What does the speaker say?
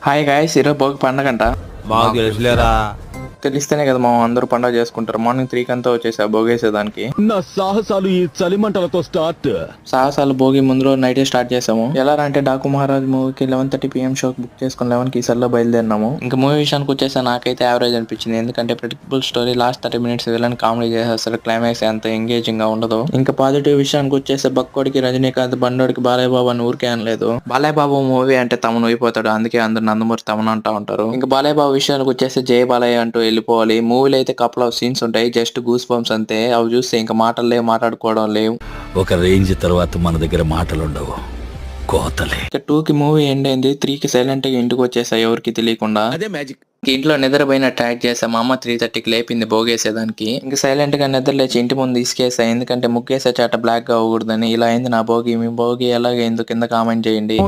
Hi guys, ఈరోజు భోగి పండగంట. మాకు తెలుసులేరా. తెలిస్తేనే కదా మా అందరూ పండగ చేసుకుంటారు. మార్నింగ్ 3 కంతా వచ్చేసా భోగేసేదానికి. నా సాహసాలు ఈ చలిమంటలతో స్టార్ట్. సాహసాలు భోగి ముందు రోజు నైటే స్టార్ట్ చేసాము. ఎలా అంటే డాకు మహారాజ్ మూవీకి 11:30 PM షోకి బుక్ చేసుకుని 11 కి లో బయలుదేరినాము. ఇంకా మూవీ విషయానికి వచ్చేసా నాకైతే యావరేజ్ అనిపించింది. ఎందుకంటే predictable story, last 30 minutes villain comedy చేసేస్తారు. క్లైమాక్స్ అంత ఎంగేజింగ్ గా ఉండదు. ఇంకా పాజిటివ్ విషయానికి వచ్చేస్తే బక్కోడికి రజనీకాంత్, బండోడికి బాలయ్య బాబు అని ఊరికే అనలేదు. బాలయ్య బాబు మూవీ అంటే తమను అయిపోతాడు, అందుకే అందరు నందమూరి తమను అంటా ఉంటారు. ఇంకా బాలయ్య బాబు విషయానికి వచ్చేస్తే జై బాలయ్య అంటూ వెళ్ళిపోవాలి. మూవీలో అయితే కపుల్ ఆఫ్ సీన్స్ ఉంటాయి, జస్ట్ గూస్ బంప్స్ అంతే. అవి చూస్తే ఇంకా మాటలు లేవు, మాట్లాడుకోవడం లేవు. ఒక రేంజ్ తర్వాత మన దగ్గర మాటలు ఉండవు, కోతలే. 2 కి మూవీ ఎండ్ అయింది. 3 కి సైలెంట్ గా ఇంటికి వచ్చేసా ఎవరికి తెలియకుండా. అదే మ్యాజిక్. ఇంట్లో నిద్రపోయిన ట్రాక్ చేసా. మా అమ్మ 3:30కి లేపింది భోగేసేదానికి. ఇంకా సైలెంట్ గా నిద్ర లేచి ఇంటి ముందు ఇసుకేసా. ఎందుకంటే ముగ్గేసే చాట బ్లాక్ గా అవ్వకూడదని. ఇలా అయింది నా భోగి. మీ భోగి ఎలాగైందో కింద కామెంట్ చేయండి.